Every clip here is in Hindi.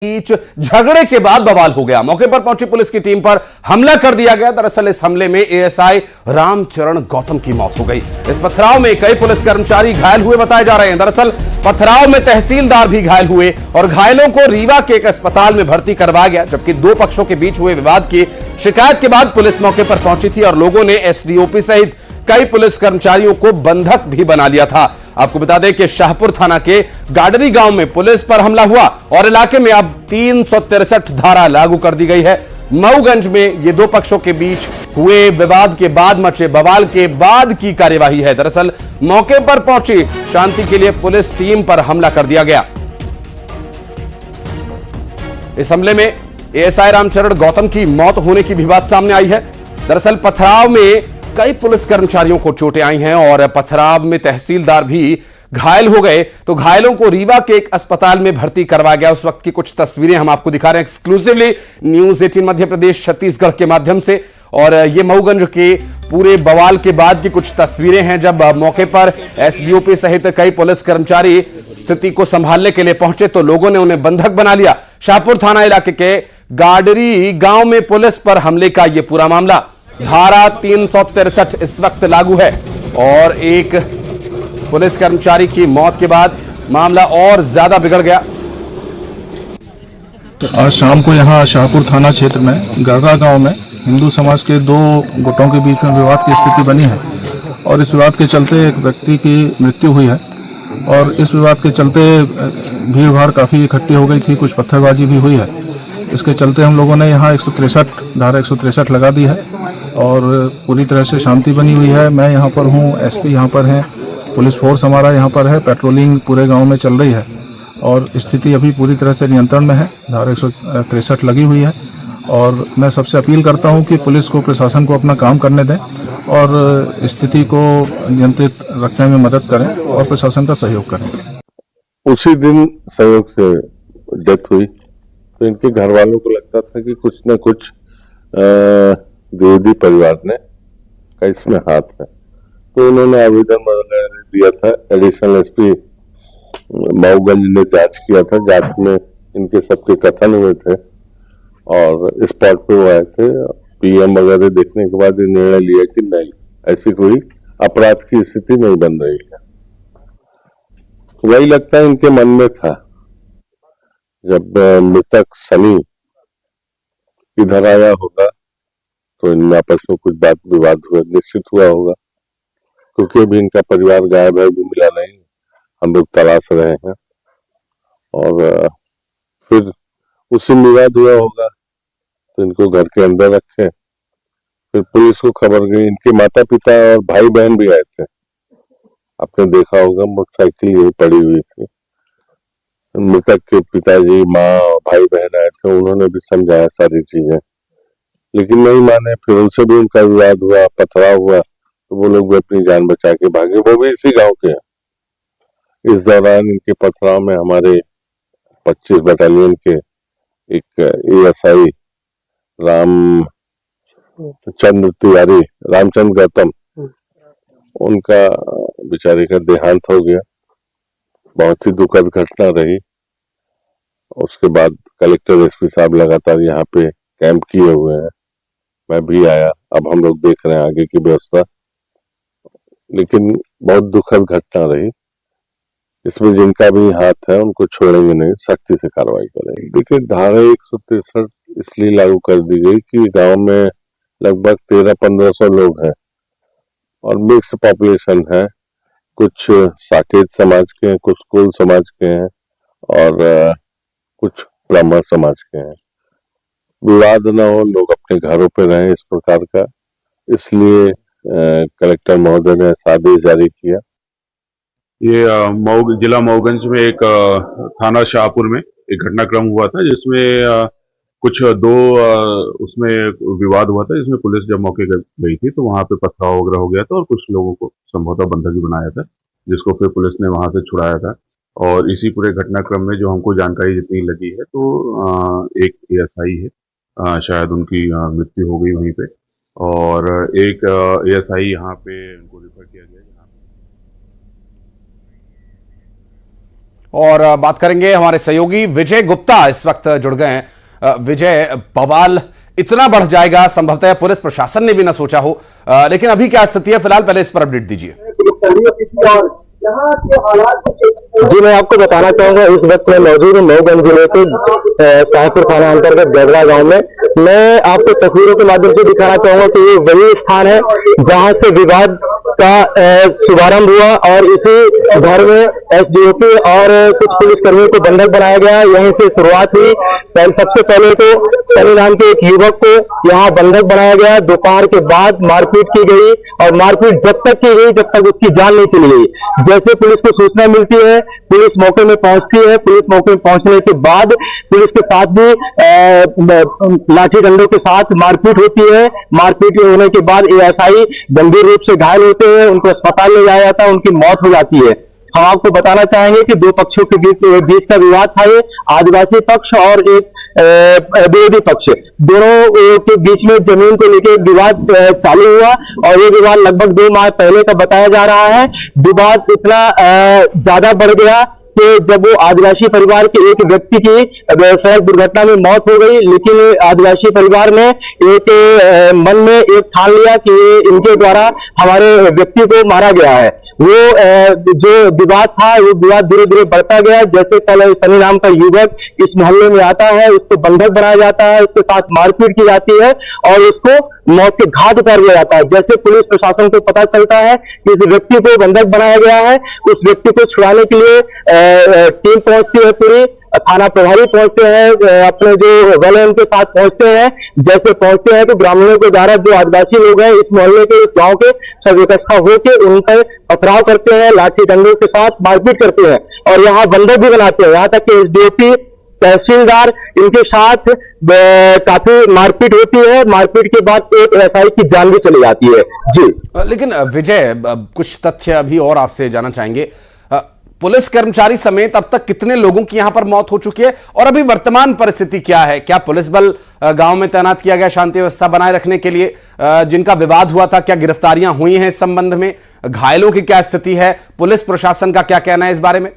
बीच झगड़े के बाद बवाल हो गया। मौके पर पहुंची पुलिस की टीम पर हमला कर दिया गया। दरअसल इस हमले में एएसआई रामचरण गौतम की मौत हो गई। इस पथराव में कई पुलिस कर्मचारी घायल हुए बताए जा रहे हैं। दरअसल पथराव में तहसीलदार भी घायल हुए और घायलों को रीवा के एक अस्पताल में भर्ती करवाया गया। जबकि दो पक्षों के बीच हुए विवाद की शिकायत के बाद पुलिस मौके पर पहुंची थी और लोगों ने एसडीओपी सहित कई पुलिस कर्मचारियों को बंधक भी बना लिया था। आपको बता दें कि शाहपुर थाना के गाडरी गांव में पुलिस पर हमला हुआ और इलाके में अब 363 धारा लागू कर दी गई है। मऊगंज में ये दो पक्षों के बीच हुए विवाद के बाद मचे बवाल के बाद की कार्यवाही है। दरअसल मौके पर पहुंची शांति के लिए पुलिस टीम पर हमला कर दिया गया। इस हमले में एएसआई रामचरण गौतम की मौत होने की भी बात सामने आई है। दरअसल पथराव में कई पुलिस कर्मचारियों को चोटें आई हैं और पथराव में तहसीलदार भी घायल हो गए। तो घायलों को रीवा के एक अस्पताल में भर्ती करवाया गया। उस वक्त की कुछ तस्वीरें हम आपको दिखा रहे हैं एक्सक्लूसिवली न्यूज 18 मध्य प्रदेश छत्तीसगढ़ के माध्यम से। और ये मऊगंज के पूरे बवाल के बाद की कुछ तस्वीरें हैं जब मौके पर एसडीओपी सहित कई पुलिस कर्मचारी स्थिति को संभालने के लिए पहुंचे तो लोगों ने उन्हें बंधक बना लिया। शाहपुर थाना इलाके के गाडरी गांव में पुलिस पर हमले का यह पूरा मामला। धारा 363 इस वक्त लागू है और एक पुलिस कर्मचारी की मौत के बाद मामला और ज्यादा बिगड़ गया। तो आज शाम को यहाँ शाहपुर थाना क्षेत्र में गररा गांव में हिंदू समाज के दो गुटों के बीच में विवाद की स्थिति बनी है और इस विवाद के चलते एक व्यक्ति की मृत्यु हुई है और इस विवाद के चलते भीड़ भाड़ काफ़ी इकट्ठी हो गई थी, कुछ पत्थरबाजी भी हुई है। इसके चलते हम लोगों ने यहाँ 163 धारा 163 लगा दी है और पूरी तरह से शांति बनी हुई है। मैं यहाँ पर हूँ, एसपी यहाँ पर हैं, पुलिस फोर्स हमारा यहाँ पर है, पेट्रोलिंग पूरे गांव में चल रही है और स्थिति अभी पूरी तरह से नियंत्रण में है। धारा 163 लगी हुई है और मैं सबसे अपील करता हूँ कि पुलिस को, प्रशासन को अपना काम करने दें और स्थिति को नियंत्रित रखने में मदद करें और प्रशासन का सहयोग करें। उसी दिन सहयोग से डेथ हुई तो इनके घर वालों को लगता था कि कुछ न कुछ विरोधी परिवार ने का इसमें हाथ है, तो उन्होंने आवेदन दिया था। एडिशनल एसपी मऊगंज ने जांच किया था। जांच में इनके सबके कथन हुए थे और स्पॉट पे वो आए थे। पीएम वगैरह देखने के बाद ये निर्णय लिया कि नहीं, ऐसी कोई अपराध की स्थिति नहीं बन रही है। तो वही लगता है इनके मन में था। जब मृतक सनी इधर आया होगा तो इनमें आपस में कुछ बात विवाद हुआ, निश्चित हुआ होगा, क्योंकि अभी इनका परिवार गायब है, वो मिला नहीं, हम लोग तलाश रहे हैं। और फिर उसी विवाद हुआ होगा तो इनको घर के अंदर रखे। फिर पुलिस को खबर गई। इनके माता पिता और भाई बहन भी आए थे, आपने देखा होगा, मोटरसाइकिल यही पड़ी हुई थी। मृतक के पिताजी, माँ और भाई बहन आए थे, उन्होंने भी समझाया सारी चीजें, लेकिन नहीं माने। फिर उनसे भी उनका विवाद हुआ, पथराव हुआ, तो वो लोग भी अपनी जान बचा के भागे, वो भी इसी गांव के हैं। इस दौरान इनके पथराव में हमारे 25 बटालियन के एक एएसआई रामचंद्र गौतम, उनका बेचारे का देहांत हो गया। बहुत ही दुखद घटना रही। उसके बाद कलेक्टर एसपी साहब लगातार यहाँ पे कैंप किए हुए हैं, मैं भी आया। अब हम लोग देख रहे हैं आगे की व्यवस्था, लेकिन बहुत दुखद घटना रही। इसमें जिनका भी हाथ है उनको छोड़ेंगे नहीं, सख्ती से कार्रवाई करेंगे। देखिए, धारा 163 इसलिए लागू कर दी गई कि गांव में लगभग 1300-1500 लोग हैं और मिक्स्ड पॉपुलेशन है। कुछ साकेत समाज के हैं, कुछ कुल समाज के हैं और कुछ ब्राह्मण समाज के हैं। विवाद न हो, लोग अपने घरों पे रहें, इस प्रकार का, इसलिए कलेक्टर महोदय ने आदेश जारी किया। ये जिला मऊगंज में एक थाना शाहपुर में एक घटनाक्रम हुआ था जिसमें कुछ दो उसमें विवाद हुआ था, जिसमें पुलिस जब मौके गई थी तो वहां पे पथराव वगैरह हो गया था और कुछ लोगों को संभवतः बंधक भी बनाया था, जिसको फिर पुलिस ने वहां से छुड़ाया था। और इसी पूरे घटनाक्रम में जो हमको जानकारी जितनी लगी है तो एक एएसआई है, शायद उनकी मृत्यु हो गई वहीं पे, और एक एएसआई यहाँ पे उनको रिफर किया गया। और बात करेंगे, हमारे सहयोगी विजय गुप्ता इस वक्त जुड़ गए हैं। विजय, बवाल इतना बढ़ जाएगा संभवतः पुलिस प्रशासन ने भी ना सोचा हो, लेकिन अभी क्या स्थिति है फिलहाल, पहले इस पर अपडेट दीजिए। जी, मैं आपको बताना चाहूंगा, इस वक्त मैं मौजूद हूँ मऊगंज जिले के शाहपुर थाना अंतर्गत गढ़रा गांव में। मैं आपको तस्वीरों के माध्यम से दिखाना चाहूंगा कि ये वही स्थान है जहां से विवाद का शुभारंभ हुआ और इसी घर में एसडीओपी और कुछ पुलिसकर्मियों को बंधक बनाया गया। यहीं से शुरुआत हुई। सबसे पहले तो सनी नाम के एक युवक को यहाँ बंधक बनाया गया। दोपहर के बाद मारपीट की गई और मारपीट जब तक की गई जब तक उसकी जान नहीं चली गई। जैसे पुलिस को सूचना मिलती है, पुलिस मौके में पहुंचती है। पुलिस मौके में पहुंचने के बाद पुलिस के साथ भी लाठी डंडों के साथ मारपीट होती है। मारपीट होने के बाद एएसआई गंभीर रूप से घायल होते हैं, उनको अस्पताल ले जाया जाता है, उनकी मौत हो जाती है। हम आपको बताना चाहेंगे कि दो पक्षों के बीच का विवाद था। ये आदिवासी पक्ष और एक विरोधी पक्ष, दोनों के बीच में जमीन को लेकर विवाद चालू हुआ और ये विवाद लगभग 2 माह पहले का बताया जा रहा है। विवाद इतना ज्यादा बढ़ गया कि जब वो आदिवासी परिवार के एक व्यक्ति की सड़क दुर्घटना में मौत हो गई, लेकिन आदिवासी परिवार ने एक मन में एक ठान लिया कि इनके द्वारा हमारे व्यक्ति को मारा गया है। वो जो विवाद था वो विवाद धीरे धीरे बढ़ता गया। जैसे पहले सनी नाम का युवक इस मोहल्ले में आता है, उसको बंधक बनाया जाता है, उसके साथ मारपीट की जाती है और उसको मौत के घाट उतार दिया जाता है। जैसे पुलिस प्रशासन को पता चलता है कि इस व्यक्ति को बंधक बनाया गया है, उस व्यक्ति को छुड़ाने के लिए टीम पहुंचती है, पूरी थाना प्रभारी पहुंचते हैं, अपने जो बल है उनके साथ पहुंचते हैं। जैसे पहुंचते हैं तो ग्रामीणों के द्वारा जो आदिवासी लोग हैं इस मोहल्ले के, इस गांव के, सब इकट्ठा होकर उन पर पथराव करते हैं, लाठी डंडों के साथ मारपीट करते हैं और यहाँ बंधक भी बनाते हैं। यहाँ तक कि एसडीओपी, तहसीलदार, इनके साथ काफी मारपीट होती है। मारपीट के बाद एक एएसआई की जान भी चली जाती है। जी, लेकिन विजय, कुछ तथ्य अभी और आपसे जानना चाहेंगे। पुलिस कर्मचारी समेत अब तक कितने लोगों की यहां पर मौत हो चुकी है और अभी वर्तमान परिस्थिति क्या है? क्या पुलिस बल गांव में तैनात किया गया शांति व्यवस्था बनाए रखने के लिए? जिनका विवाद हुआ था, क्या गिरफ्तारियां हुई हैं इस संबंध में? घायलों की क्या स्थिति है? पुलिस प्रशासन का क्या कहना है इस बारे में?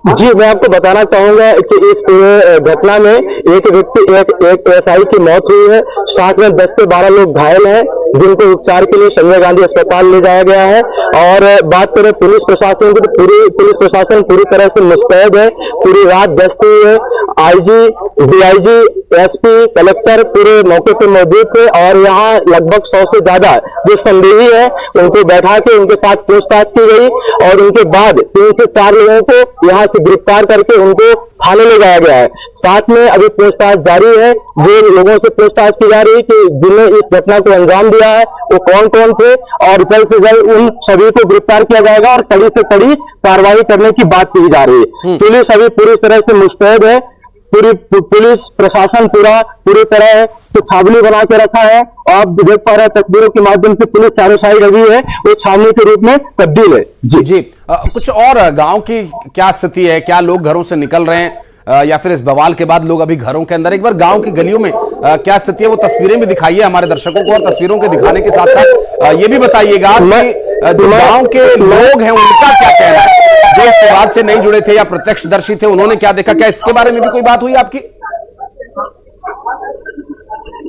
जी, मैं आपको बताना चाहूंगा कि इस पूरे घटना में एक व्यक्ति, एक एएसआई की मौत हुई है, साथ में 10 से 12 लोग घायल हैं जिनको उपचार के लिए संजय गांधी अस्पताल ले जाया गया है। और बात करें पुलिस प्रशासन की तो पुलिस प्रशासन पूरी तरह से मुस्तैद है, पूरी रात गश्त हुई है। आईजी, डीआईजी, एसपी, कलेक्टर पूरे मौके पर मौजूद थे और यहाँ लगभग 100 से ज्यादा जो संदेही है उनको बैठा के उनके साथ पूछताछ की गई और उनके बाद 3 से 4 लोगों को यहाँ से गिरफ्तार करके उनको थाने ले जाया गया है। साथ में अभी पूछताछ जारी है, वो लोगों से पूछताछ की जा रही है कि जिन्हें इस घटना को अंजाम दिया है वो कौन कौन थे और जल्द से जल्द उन सभी को गिरफ्तार किया जाएगा और कड़ी से कड़ी कार्रवाई करने की बात की जा रही है। पुलिस अभी पूरी तरह से मुस्तैद है, पूरी पुलिस प्रशासन पूरी तरह से छावनी बना के रखा है। आप देख पा रहे हैं तस्वीरों के माध्यम से पुलिस चारों साइड अभी है, वो छावनी के रूप में तब्दील है। जी, कुछ और गांव की क्या स्थिति है? क्या लोग घरों से निकल रहे हैं या फिर इस बवाल के बाद लोग अभी घरों के अंदर? एक बार गांव की गलियों में क्या स्थिति है वो तस्वीरें भी दिखाइए हमारे दर्शकों को और तस्वीरों के दिखाने के साथ साथ ये भी बताइएगा कि जो गांव के लोग हैं उनका क्या कहना है, जो इस विवाद से नहीं जुड़े थे या प्रत्यक्षदर्शी थे, उन्होंने क्या देखा? क्या इसके बारे में भी कोई बात हुई आपकी?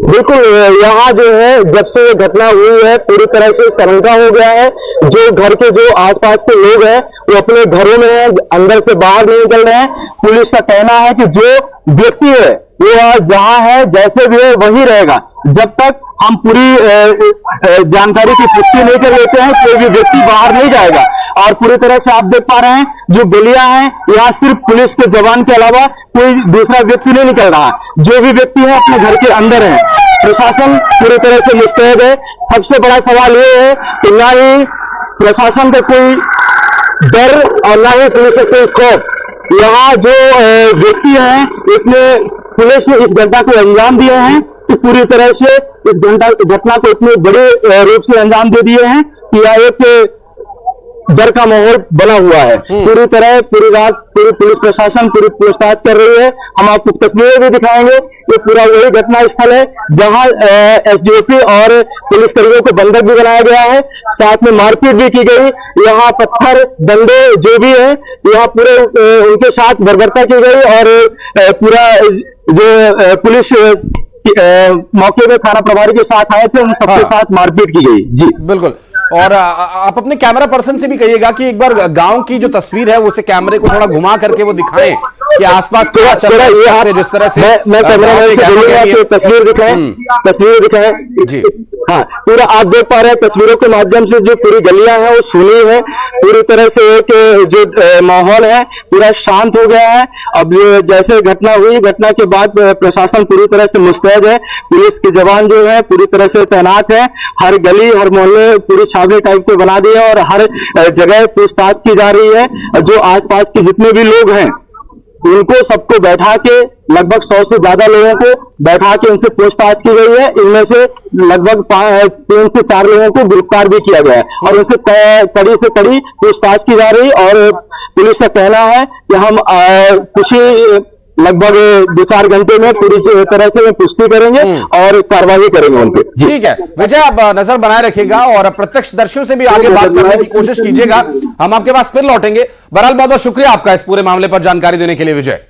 बिल्कुल, यहाँ जो है जब से ये घटना हुई है पूरी तरह से सन्नाटा हो गया है। जो घर के जो आसपास के लोग हैं वो अपने घरों में हैं, अंदर से बाहर नहीं निकल रहे हैं। पुलिस का कहना है कि जो व्यक्ति है वो जहां है जैसे भी है वही रहेगा, जब तक हम पूरी जानकारी की पुष्टि नहीं कर लेते हैं कोई भी व्यक्ति बाहर नहीं जाएगा। और पूरी तरह से आप देख पा रहे हैं जो गलियां हैं यहाँ सिर्फ पुलिस के जवान के अलावा कोई दूसरा व्यक्ति नहीं निकल रहा है। जो भी व्यक्ति है अपने घर के अंदर है। प्रशासन पूरी तरह से मुस्तैद है। सबसे बड़ा सवाल ये है कि ना ही प्रशासन का कोई डर और ना ही पुलिस का कोई खौफ। यहाँ जो व्यक्ति हैं इतने पुलिस ने इस घटना को अंजाम दिए हैं कि पूरी तरह से इस घटना को इतने बड़े रूप से अंजाम दे दिए हैं कि यह एक डर का माहौल बना हुआ है। पूरी तरह पूरी रात पूरी पुलिस प्रशासन पूरी पूछताछ कर रही है। हम आपको तस्वीरें भी दिखाएंगे। ये पूरा वही घटना स्थल है जहां एसडीओपी और पुलिसकर्मियों को बंधक भी बनाया गया है, साथ में मारपीट भी की गई। यहाँ पत्थर डंडे जो भी है यहाँ पूरे उनके साथ बर्बरता की गई और पूरा जो पुलिस मौके में थाना प्रभारी के साथ आए थे उन सबके साथ मारपीट की गई। जी बिल्कुल। और आप अपने कैमरा पर्सन से भी कहिएगा कि एक बार गांव की जो तस्वीर है उसे कैमरे को थोड़ा घुमा करके वो दिखाएं कि आसपास क्या चल रहा है। जिस तरह से मैं कैमरामैन से बोलूंगा कि तस्वीर दिखाएं। जी हाँ, पूरा आप देख पा रहे हैं तस्वीरों के माध्यम से जो पूरी गलियां हैं वो सुनी है। पूरी तरह से एक जो माहौल है पूरा शांत हो गया है। अब जैसे घटना हुई, घटना के बाद प्रशासन पूरी तरह से मुस्तैद है। पुलिस के जवान जो है पूरी तरह से तैनात है। हर गली हर मोहल्ले पूरी छावनी टाइप के बना दिए और हर जगह पूछताछ की जा रही है। जो आसपास के जितने भी लोग हैं उनको सबको बैठा के लगभग 100 से ज्यादा लोगों को बैठा के उनसे पूछताछ की गई है। इनमें से लगभग 3 से 4 लोगों को गिरफ्तार भी किया गया है और उनसे कड़ी से कड़ी पूछताछ की जा रही। और पुलिस का कहना है कि हम कुछ ही लगभग 2-4 घंटे में पूरी तरह से पुष्टि करेंगे और कार्रवाई करेंगे उन पे। ठीक है विजय, आप नजर बनाए रखिएगा और प्रत्यक्षदर्शियों से भी आगे बात करने की कोशिश कीजिएगा। हम आपके पास फिर लौटेंगे। बहरहाल बहुत बहुत शुक्रिया आपका इस पूरे मामले पर जानकारी देने के लिए विजय।